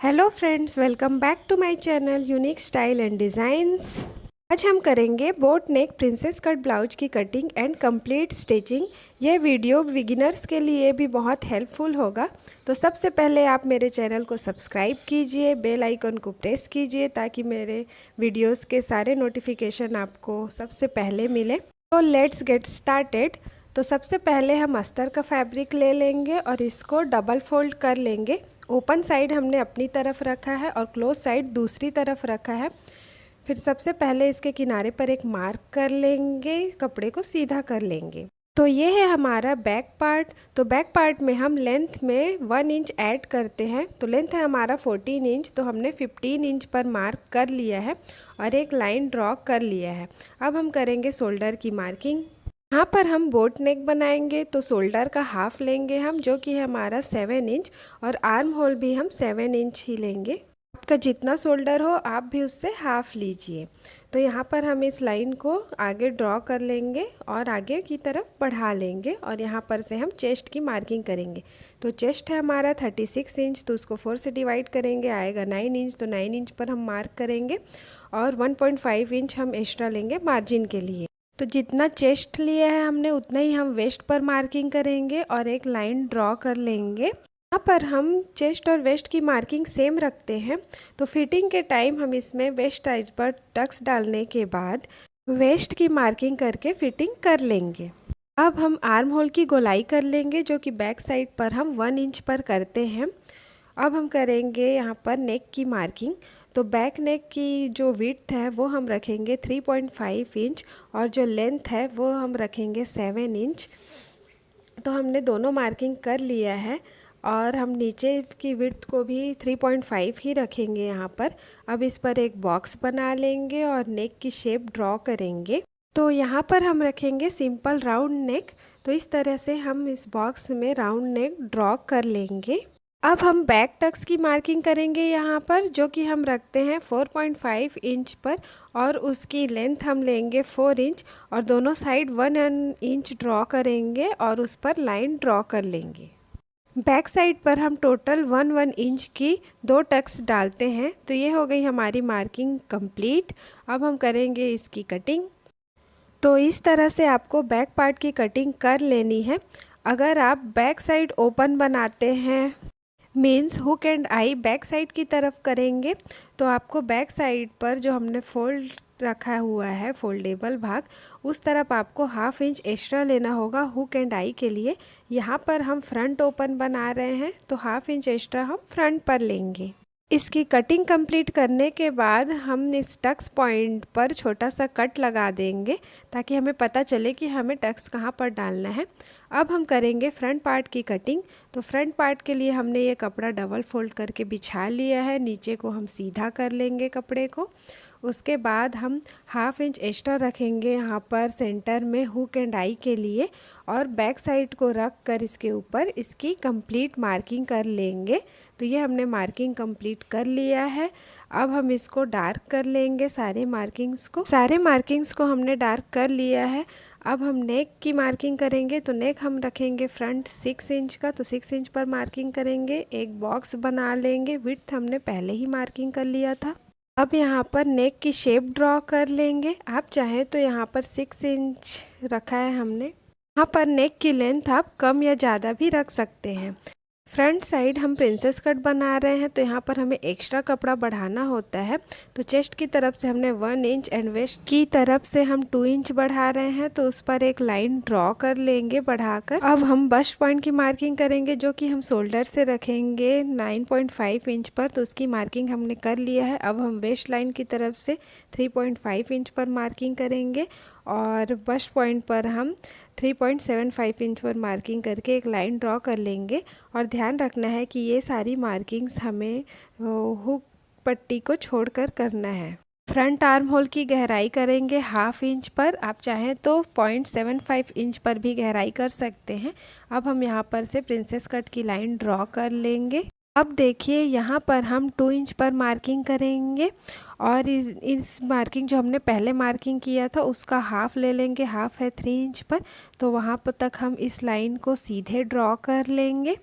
Hello friends, welcome back to my channel unique style and designs. आज हम करेंगे boat neck princess cut blouse की cutting and complete stitching. यह video beginners के लिए भी बहुत हेल्पफुल होगा। तो सबसे पहले आप मेरे चैनल को सब्सक्राइब कीजिए, बेल आइकन को प्रेस कीजिए ताकि मेरे वीडियोस के सारे नोटिफिकेशन आपको सबसे पहले मिले। तो लेट्स गेट स्टार्टेड। तो सबसे पहले हम अस्तर का फैब्रिक ले लेंगे और इसको डबल फोल्ड कर लेंगे। ओपन साइड हमने अपनी तरफ रखा है और क्लोज साइड दूसरी तरफ रखा है। फिर सबसे पहले इसके किनारे पर एक मार्क कर लेंगे, कपड़े को सीधा कर लेंगे। तो ये है हमारा बैक पार्ट। तो बैक पार्ट में हम लेंथ में 1 इंच ऐड करते हैं। तो लेंथ है हमारा 14 इंच, तो हमने 15 इंच पर मार्क कर लिया है और एक लाइन ड्रॉ कर लिया है। अब हम करेंगे शोल्डर की मार्किंग। यहाँ पर हम बोट नेक बनाएंगे तो शोल्डर का हाफ लेंगे हम, जो कि है हमारा 7 इंच, और आर्म होल भी हम 7 इंच ही लेंगे। आपका जितना शोल्डर हो आप भी उससे हाफ लीजिए। तो यहाँ पर हम इस लाइन को आगे ड्रॉ कर लेंगे और आगे की तरफ बढ़ा लेंगे और यहाँ पर से हम चेस्ट की मार्किंग करेंगे। तो चेस्ट है हमारा 36 इंच, तो उसको 4 से डिवाइड करेंगे, आएगा 9 इंच। तो 9 इंच पर हम मार्क करेंगे और 1.5 इंच हम एक्स्ट्रा लेंगे मार्जिन के लिए। तो जितना चेस्ट लिया है हमने उतना ही हम वेस्ट पर मार्किंग करेंगे और एक लाइन ड्रॉ कर लेंगे। यहाँ पर हम चेस्ट और वेस्ट की मार्किंग सेम रखते हैं। तो फिटिंग के टाइम हम इसमें वेस्ट साइड पर टक्स डालने के बाद वेस्ट की मार्किंग करके फिटिंग कर लेंगे। अब हम आर्म होल की गोलाई कर लेंगे, जो कि बैक साइड पर हम 1 इंच पर करते हैं। अब हम करेंगे यहाँ पर नेक की मार्किंग। तो बैक नेक की जो विड्थ है वो हम रखेंगे 3.5 इंच और जो लेंथ है वो हम रखेंगे 7 इंच। तो हमने दोनों मार्किंग कर लिया है और हम नीचे की विड्थ को भी 3.5 ही रखेंगे यहाँ पर। अब इस पर एक बॉक्स बना लेंगे और नेक की शेप ड्रॉ करेंगे। तो यहाँ पर हम रखेंगे सिंपल राउंड नेक। तो इस तरह से हम इस बॉक्स में राउंड नेक ड्रॉ कर लेंगे। अब हम बैक टक्स की मार्किंग करेंगे यहाँ पर, जो कि हम रखते हैं 4.5 इंच पर और उसकी लेंथ हम लेंगे 4 इंच और दोनों साइड 1 इंच ड्रॉ करेंगे और उस पर लाइन ड्रॉ कर लेंगे। बैक साइड पर हम टोटल 1 इंच की 2 टक्स डालते हैं। तो ये हो गई हमारी मार्किंग कंप्लीट। अब हम करेंगे इसकी कटिंग। तो इस तरह से आपको बैक पार्ट की कटिंग कर लेनी है। अगर आप बैक साइड ओपन बनाते हैं, means hook and I back side की तरफ करेंगे, तो आपको बैक साइड पर जो हमने फोल्ड रखा हुआ है फोल्डेबल भाग, उस तरफ आपको ½ इंच एक्स्ट्रा लेना होगा हुक एंड आई के लिए। यहाँ पर हम फ्रंट ओपन बना रहे हैं तो ½ इंच एक्स्ट्रा हम फ्रंट पर लेंगे। इसकी कटिंग कंप्लीट करने के बाद हम इस टक्स पॉइंट पर छोटा सा कट लगा देंगे ताकि हमें पता चले कि हमें टक्स कहाँ पर डालना है। अब हम करेंगे फ्रंट पार्ट की कटिंग। तो फ्रंट पार्ट के लिए हमने ये कपड़ा डबल फोल्ड करके बिछा लिया है। नीचे को हम सीधा कर लेंगे कपड़े को। उसके बाद हम ½ इंच एक्स्ट्रा रखेंगे यहाँ पर सेंटर में हुक एंड आई के लिए और बैक साइड को रख कर इसके ऊपर इसकी कंप्लीट मार्किंग कर लेंगे। तो ये हमने मार्किंग कंप्लीट कर लिया है। अब हम इसको डार्क कर लेंगे। सारे मार्किंग्स को हमने डार्क कर लिया है। अब हम नेक की मार्किंग करेंगे। तो नेक हम रखेंगे फ्रंट 6 इंच का, तो 6 इंच पर मार्किंग करेंगे। एक बॉक्स बना लेंगे। विड्थ हमने पहले ही मार्किंग कर लिया था। अब यहाँ पर नेक की शेप ड्रॉ कर लेंगे। आप चाहें तो यहाँ पर 6 इंच रखा है हमने। यहाँ पर नेक की लेंथ आप कम या ज़्यादा भी रख सकते हैं। फ्रंट साइड हम प्रिंसेस कट बना रहे हैं तो यहाँ पर हमें एक्स्ट्रा कपड़ा बढ़ाना होता है। तो चेस्ट की तरफ से हमने 1 इंच एंड वेस्ट की तरफ से हम 2 इंच बढ़ा रहे हैं। तो उस पर एक लाइन ड्रॉ कर लेंगे बढ़ाकर। अब हम बस्ट पॉइंट की मार्किंग करेंगे, जो कि हम शोल्डर से रखेंगे 9.5 इंच पर। तो उसकी मार्किंग हमने कर लिया है। अब हम वेस्ट लाइन की तरफ से 3.5 इंच पर मार्किंग करेंगे और बस्ट पॉइंट पर हम 3.75 इंच पर मार्किंग करके एक लाइन ड्रॉ कर लेंगे। और ध्यान रखना है कि ये सारी मार्किंग्स हमें हुक पट्टी को छोड़कर करना है। फ्रंट आर्म होल की गहराई करेंगे ½ इंच पर। आप चाहें तो 0.75 इंच पर भी गहराई कर सकते हैं। अब हम यहाँ पर से प्रिंसेस कट की लाइन ड्रॉ कर लेंगे। अब देखिए यहाँ पर हम 2 इंच पर मार्किंग करेंगे और इस मार्किंग जो हमने पहले मार्किंग किया था उसका हाफ ले लेंगे। हाफ है 3 इंच पर। तो वहाँ पर तक हम इस लाइन को सीधे ड्रॉ कर लेंगे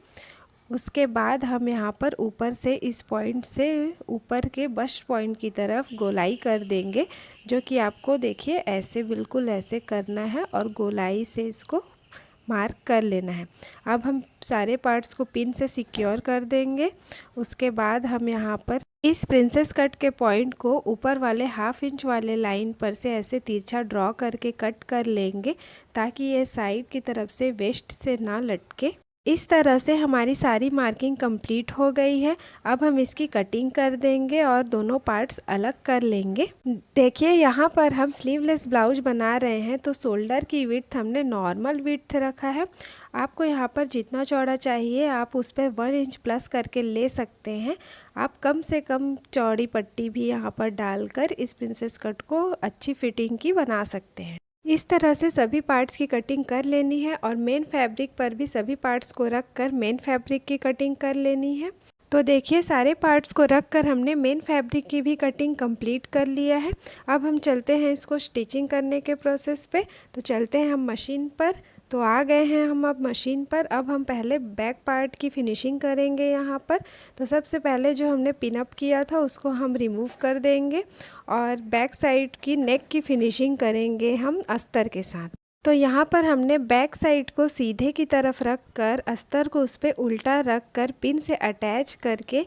उसके बाद हम यहाँ पर ऊपर से इस पॉइंट से ऊपर के बस्ट पॉइंट की तरफ गोलाई कर देंगे, जो कि आपको देखिए ऐसे बिल्कुल ऐसे करना है और गोलाई से इसको मार्क कर लेना है। अब हम सारे पार्ट्स को पिन से सिक्योर कर देंगे। उसके बाद हम यहाँ पर इस प्रिंसेस कट के पॉइंट को ऊपर वाले 1/2 इंच वाले लाइन पर से ऐसे तिरछा ड्रॉ करके कट कर लेंगे, ताकि ये साइड की तरफ से वेस्ट से ना लटके। इस तरह से हमारी सारी मार्किंग कंप्लीट हो गई है। अब हम इसकी कटिंग कर देंगे और दोनों पार्ट्स अलग कर लेंगे। देखिए यहाँ पर हम स्लीवलेस ब्लाउज बना रहे हैं, तो शोल्डर की विड्थ हमने नॉर्मल विड्थ रखा है। आपको यहाँ पर जितना चौड़ा चाहिए आप उस पर 1 इंच प्लस करके ले सकते हैं। आप कम से कम चौड़ी पट्टी भी यहाँ पर डालकर इस प्रिंसेस कट को अच्छी फिटिंग की बना सकते हैं। इस तरह से सभी पार्ट्स की कटिंग कर लेनी है और मेन फैब्रिक पर भी सभी पार्ट्स को रख कर मेन फैब्रिक की कटिंग कर लेनी है। तो देखिए सारे पार्ट्स को रख कर हमने मेन फैब्रिक की भी कटिंग कंप्लीट कर लिया है। अब हम चलते हैं इसको स्टिचिंग करने के प्रोसेस पे। तो चलते हैं हम मशीन पर। तो आ गए हैं हम अब मशीन पर। अब हम पहले बैक पार्ट की फिनिशिंग करेंगे यहाँ पर। तो सबसे पहले जो हमने पिन अप किया था उसको हम रिमूव कर देंगे और बैक साइड की नेक की फिनिशिंग करेंगे हम अस्तर के साथ। तो यहाँ पर हमने बैक साइड को सीधे की तरफ रख कर अस्तर को उस पर उल्टा रख कर पिन से अटैच करके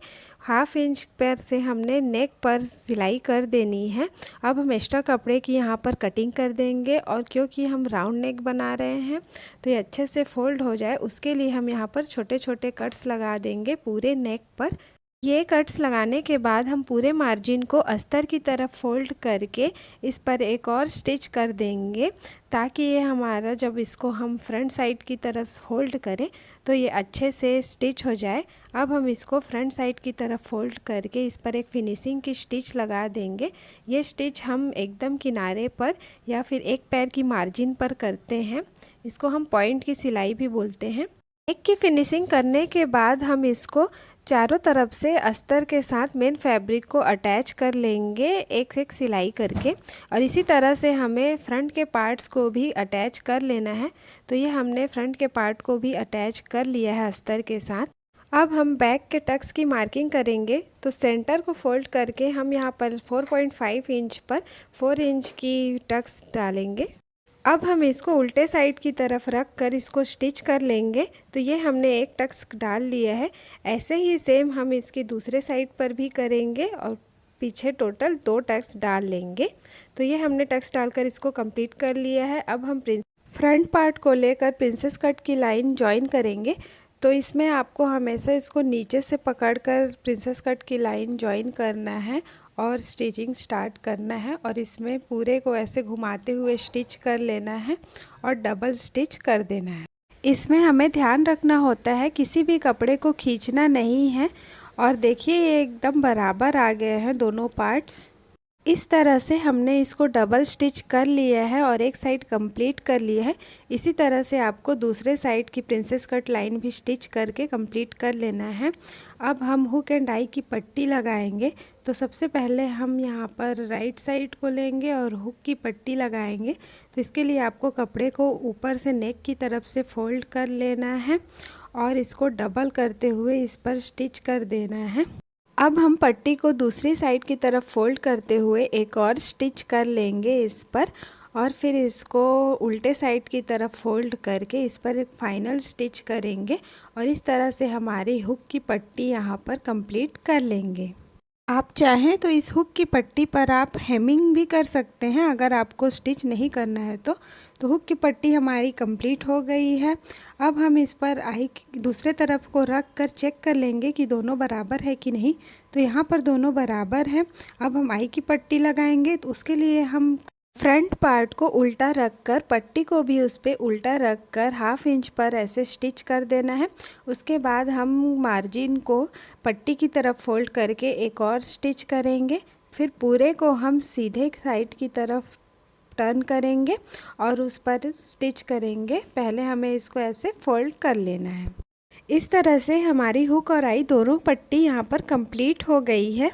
1/2 इंच पर से हमने नेक पर सिलाई कर देनी है। अब हम एक्स्ट्रा कपड़े की यहाँ पर कटिंग कर देंगे और क्योंकि हम राउंड नेक बना रहे हैं तो ये अच्छे से फोल्ड हो जाए, उसके लिए हम यहाँ पर छोटे छोटे कट्स लगा देंगे पूरे नेक पर। ये कट्स लगाने के बाद हम पूरे मार्जिन को अस्तर की तरफ फोल्ड करके इस पर एक और स्टिच कर देंगे, ताकि ये हमारा जब इसको हम फ्रंट साइड की तरफ फोल्ड करें तो ये अच्छे से स्टिच हो जाए। अब हम इसको फ्रंट साइड की तरफ फोल्ड करके इस पर एक फिनिशिंग की स्टिच लगा देंगे। ये स्टिच हम एकदम किनारे पर या फिर एक पैर की मार्जिन पर करते हैं। इसको हम पॉइंट की सिलाई भी बोलते हैं। एक की फिनिशिंग करने के बाद हम इसको चारों तरफ से अस्तर के साथ मेन फैब्रिक को अटैच कर लेंगे एक एक सिलाई करके, और इसी तरह से हमें फ्रंट के पार्ट्स को भी अटैच कर लेना है। तो ये हमने फ्रंट के पार्ट को भी अटैच कर लिया है अस्तर के साथ। अब हम बैक के टक्स की मार्किंग करेंगे। तो सेंटर को फोल्ड करके हम यहाँ पर 4.5 इंच पर 4 इंच की टक्स डालेंगे। अब हम इसको उल्टे साइड की तरफ रख कर इसको स्टिच कर लेंगे। तो ये हमने एक टक्स डाल लिया है। ऐसे ही सेम हम इसकी दूसरे साइड पर भी करेंगे और पीछे टोटल 2 टक्स डाल लेंगे। तो ये हमने टक्स डालकर इसको कंप्लीट कर लिया है। अब हम फ्रंट पार्ट को लेकर प्रिंसेस कट की लाइन ज्वाइन करेंगे। तो इसमें आपको हमेशा इसको नीचे से पकड़कर प्रिंसेस कट की लाइन ज्वाइन करना है और स्टिचिंग स्टार्ट करना है, और इसमें पूरे को ऐसे घुमाते हुए स्टिच कर लेना है और डबल स्टिच कर देना है। इसमें हमें ध्यान रखना होता है किसी भी कपड़े को खींचना नहीं है। और देखिए ये एकदम बराबर आ गए हैं दोनों पार्ट्स। इस तरह से हमने इसको डबल स्टिच कर लिया है और एक साइड कंप्लीट कर लिया है। इसी तरह से आपको दूसरे साइड की प्रिंसेस कट लाइन भी स्टिच करके कंप्लीट कर लेना है। अब हम हुक एंड आई की पट्टी लगाएंगे। तो सबसे पहले हम यहाँ पर राइट साइड को लेंगे और हुक की पट्टी लगाएंगे। तो इसके लिए आपको कपड़े को ऊपर से नेक की तरफ से फोल्ड कर लेना है और इसको डबल करते हुए इस पर स्टिच कर देना है। अब हम पट्टी को दूसरी साइड की तरफ फोल्ड करते हुए एक और स्टिच कर लेंगे इस पर, और फिर इसको उल्टे साइड की तरफ फोल्ड करके इस पर एक फाइनल स्टिच करेंगे और इस तरह से हमारी हुक की पट्टी यहाँ पर कंप्लीट कर लेंगे। आप चाहें तो इस हुक की पट्टी पर आप हेमिंग भी कर सकते हैं अगर आपको स्टिच नहीं करना है तो। हुक की पट्टी हमारी कंप्लीट हो गई है। अब हम इस पर आई दूसरे तरफ को रख कर चेक कर लेंगे कि दोनों बराबर है कि नहीं। तो यहाँ पर दोनों बराबर हैं। अब हम आई की पट्टी लगाएंगे। तो उसके लिए हम फ्रंट पार्ट को उल्टा रखकर पट्टी को भी उस पर उल्टा रखकर 1/2 इंच पर ऐसे स्टिच कर देना है। उसके बाद हम मार्जिन को पट्टी की तरफ फोल्ड करके एक और स्टिच करेंगे। फिर पूरे को हम सीधे साइड की तरफ टर्न करेंगे और उस पर स्टिच करेंगे। पहले हमें इसको ऐसे फोल्ड कर लेना है। इस तरह से हमारी हुक और आई दोनों पट्टी यहाँ पर कंप्लीट हो गई है।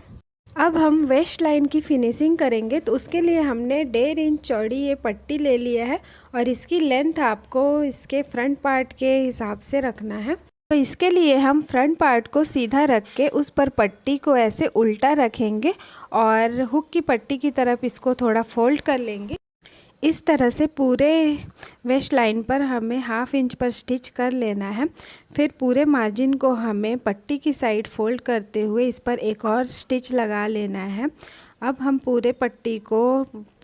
अब हम वेस्ट लाइन की फिनिशिंग करेंगे। तो उसके लिए हमने 1.5 इंच चौड़ी ये पट्टी ले लिया है और इसकी लेंथ आपको इसके फ्रंट पार्ट के हिसाब से रखना है। तो इसके लिए हम फ्रंट पार्ट को सीधा रख के उस पर पट्टी को ऐसे उल्टा रखेंगे और हुक की पट्टी की तरफ इसको थोड़ा फोल्ड कर लेंगे। इस तरह से पूरे वेस्ट लाइन पर हमें 1/2 इंच पर स्टिच कर लेना है। फिर पूरे मार्जिन को हमें पट्टी की साइड फोल्ड करते हुए इस पर एक और स्टिच लगा लेना है। अब हम पूरे पट्टी को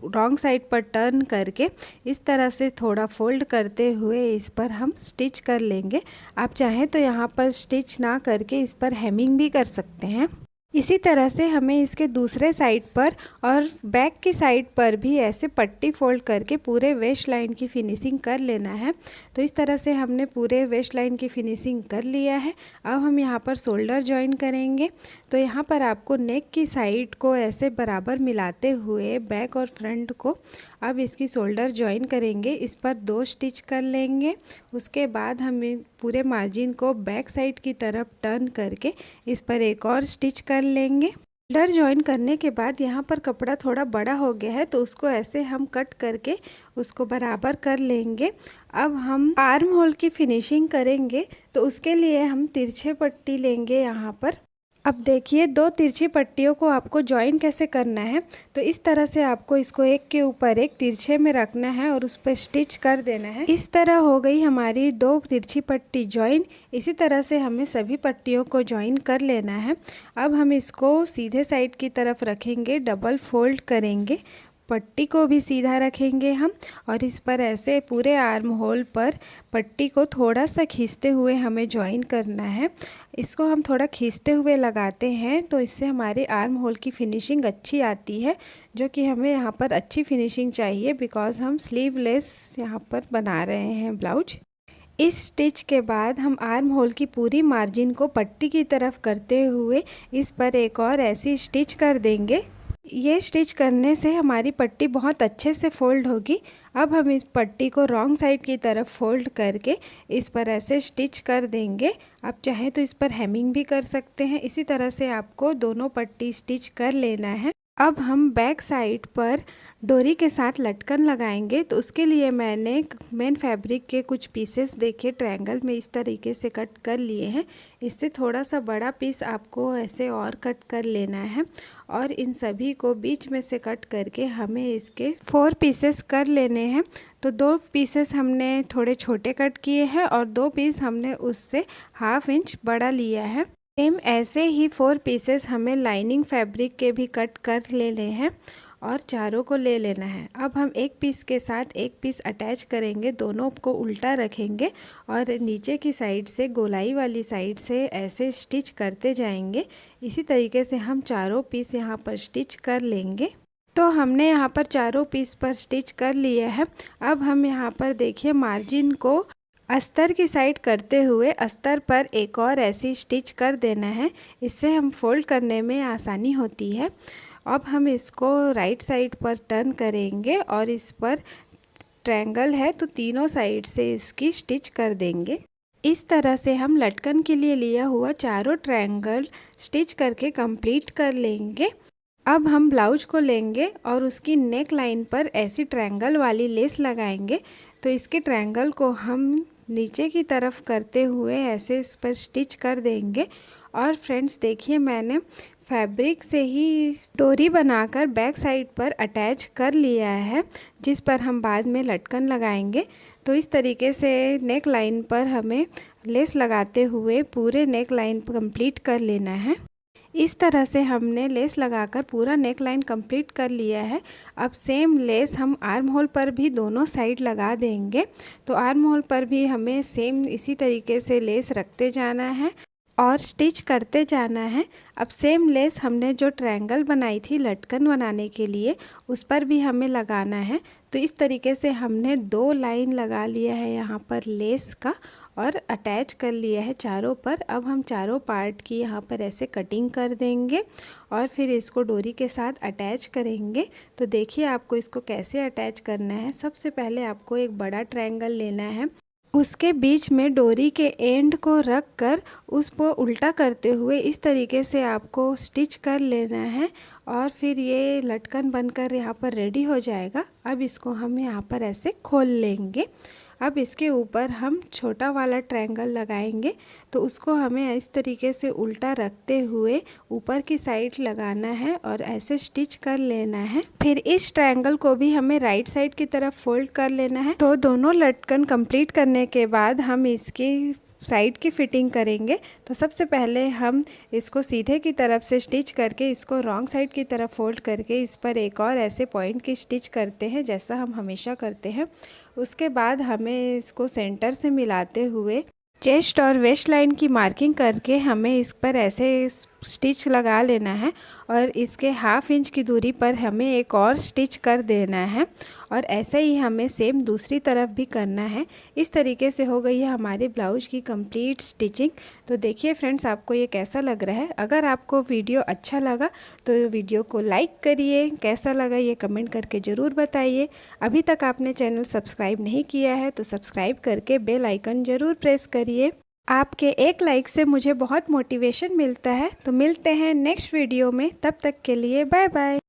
रॉन्ग साइड पर टर्न करके इस तरह से थोड़ा फोल्ड करते हुए इस पर हम स्टिच कर लेंगे। आप चाहें तो यहाँ पर स्टिच ना करके इस पर हेमिंग भी कर सकते हैं। इसी तरह से हमें इसके दूसरे साइड पर और बैक की साइड पर भी ऐसे पट्टी फोल्ड करके पूरे वेस्ट लाइन की फिनिशिंग कर लेना है। तो इस तरह से हमने पूरे वेस्ट लाइन की फिनिशिंग कर लिया है। अब हम यहाँ पर शोल्डर जॉइन करेंगे। तो यहाँ पर आपको नेक की साइड को ऐसे बराबर मिलाते हुए बैक और फ्रंट को अब इसकी शोल्डर जॉइन करेंगे। इस पर 2 स्टिच कर लेंगे। उसके बाद हम पूरे मार्जिन को बैक साइड की तरफ टर्न करके इस पर एक और स्टिच कर लेंगे। शोल्डर जॉइन करने के बाद यहाँ पर कपड़ा थोड़ा बड़ा हो गया है तो उसको ऐसे हम कट करके उसको बराबर कर लेंगे। अब हम आर्म होल की फिनिशिंग करेंगे तो उसके लिए हम तिरछे पट्टी लेंगे यहाँ पर। अब देखिए 2 तिरछी पट्टियों को आपको जॉइन कैसे करना है। तो इस तरह से आपको इसको एक के ऊपर एक तिरछे में रखना है और उस पर स्टिच कर देना है। इस तरह हो गई हमारी 2 तिरछी पट्टी जॉइन। इसी तरह से हमें सभी पट्टियों को जॉइन कर लेना है। अब हम इसको सीधे साइड की तरफ रखेंगे, डबल फोल्ड करेंगे, पट्टी को भी सीधा रखेंगे हम और इस पर ऐसे पूरे आर्म होल पर पट्टी को थोड़ा सा खींचते हुए हमें जॉइन करना है। इसको हम थोड़ा खींचते हुए लगाते हैं तो इससे हमारे आर्म होल की फिनिशिंग अच्छी आती है, जो कि हमें यहाँ पर अच्छी फिनिशिंग चाहिए बिकॉज़ हम स्लीवलेस यहाँ पर बना रहे हैं ब्लाउज। इस स्टिच के बाद हम आर्म होल की पूरी मार्जिन को पट्टी की तरफ करते हुए इस पर एक और ऐसी स्टिच कर देंगे। ये स्टिच करने से हमारी पट्टी बहुत अच्छे से फोल्ड होगी। अब हम इस पट्टी को रॉन्ग साइड की तरफ फोल्ड करके इस पर ऐसे स्टिच कर देंगे। आप चाहें तो इस पर हेमिंग भी कर सकते हैं। इसी तरह से आपको दोनों पट्टी स्टिच कर लेना है। अब हम बैक साइड पर डोरी के साथ लटकन लगाएंगे। तो उसके लिए मैंने मेन फैब्रिक के कुछ पीसेस देखे ट्रायंगल में इस तरीके से कट कर लिए हैं। इससे थोड़ा सा बड़ा पीस आपको ऐसे और कट कर लेना है और इन सभी को बीच में से कट करके हमें इसके 4 पीसेस कर लेने हैं। तो 2 पीसेस हमने थोड़े छोटे कट किए हैं और 2 पीस हमने उससे 1/2 इंच बड़ा लिया है। सेम ऐसे ही 4 पीसेस हमें लाइनिंग फैब्रिक के भी कट कर लेने हैं और चारों को ले लेना है। अब हम एक पीस के साथ एक पीस अटैच करेंगे, दोनों को उल्टा रखेंगे और नीचे की साइड से गोलाई वाली साइड से ऐसे स्टिच करते जाएंगे। इसी तरीके से हम चारों पीस यहाँ पर स्टिच कर लेंगे। तो हमने यहाँ पर चारों पीस पर स्टिच कर लिया है। अब हम यहाँ पर देखिए मार्जिन को अस्तर की साइड करते हुए अस्तर पर एक और ऐसी स्टिच कर देना है। इससे हम फोल्ड करने में आसानी होती है। अब हम इसको राइट साइड पर टर्न करेंगे और इस पर ट्रायंगल है तो तीनों साइड से इसकी स्टिच कर देंगे। इस तरह से हम लटकन के लिए लिया हुआ चारों ट्रायंगल स्टिच करके कंप्लीट कर लेंगे। अब हम ब्लाउज को लेंगे और उसकी नेक लाइन पर ऐसी ट्रायंगल वाली लेस लगाएंगे। तो इसके ट्रायंगल को हम नीचे की तरफ करते हुए ऐसे इस पर स्टिच कर देंगे। और फ्रेंड्स देखिए मैंने फैब्रिक से ही डोरी बनाकर बैक साइड पर अटैच कर लिया है, जिस पर हम बाद में लटकन लगाएंगे। तो इस तरीके से नेक लाइन पर हमें लेस लगाते हुए पूरे नेक लाइन कंप्लीट कर लेना है। इस तरह से हमने लेस लगाकर पूरा नेक लाइन कंप्लीट कर लिया है। अब सेम लेस हम आर्म होल पर भी दोनों साइड लगा देंगे। तो आर्म होल पर भी हमें सेम इसी तरीके से लेस रखते जाना है और स्टिच करते जाना है। अब सेम लेस हमने जो ट्रायंगल बनाई थी लटकन बनाने के लिए उस पर भी हमें लगाना है। तो इस तरीके से हमने 2 लाइन लगा लिया है यहाँ पर लेस का और अटैच कर लिया है चारों पर। अब हम चारों पार्ट की यहाँ पर ऐसे कटिंग कर देंगे और फिर इसको डोरी के साथ अटैच करेंगे। तो देखिए आपको इसको कैसे अटैच करना है। सबसे पहले आपको एक बड़ा ट्रायंगल लेना है, उसके बीच में डोरी के एंड को रख कर उसको उल्टा करते हुए इस तरीके से आपको स्टिच कर लेना है और फिर ये लटकन बनकर यहाँ पर रेडी हो जाएगा। अब इसको हम यहाँ पर ऐसे खोल लेंगे। अब इसके ऊपर हम छोटा वाला ट्रायंगल लगाएंगे, तो उसको हमें इस तरीके से उल्टा रखते हुए ऊपर की साइड लगाना है और ऐसे स्टिच कर लेना है। फिर इस ट्रायंगल को भी हमें राइट साइड की तरफ फोल्ड कर लेना है। तो दोनों लटकन कंप्लीट करने के बाद हम इसकी साइड की फिटिंग करेंगे। तो सबसे पहले हम इसको सीधे की तरफ से स्टिच करके इसको रॉन्ग साइड की तरफ फोल्ड करके इस पर एक और ऐसे पॉइंट की स्टिच करते हैं, जैसा हम हमेशा करते हैं। उसके बाद हमें इसको सेंटर से मिलाते हुए चेस्ट और वेस्ट लाइन की मार्किंग करके हमें इस पर ऐसे स्टिच लगा लेना है और इसके 1/2 इंच की दूरी पर हमें एक और स्टिच कर देना है और ऐसे ही हमें सेम दूसरी तरफ भी करना है। इस तरीके से हो गई है हमारे ब्लाउज की कंप्लीट स्टिचिंग। तो देखिए फ्रेंड्स, आपको ये कैसा लग रहा है। अगर आपको वीडियो अच्छा लगा तो वीडियो को लाइक करिए, कैसा लगा ये कमेंट करके ज़रूर बताइए। अभी तक आपने चैनल सब्सक्राइब नहीं किया है तो सब्सक्राइब करके बेल आइकन ज़रूर प्रेस करिए। आपके एक लाइक से मुझे बहुत मोटिवेशन मिलता है। तो मिलते हैं नेक्स्ट वीडियो में, तब तक के लिए बाय बाय।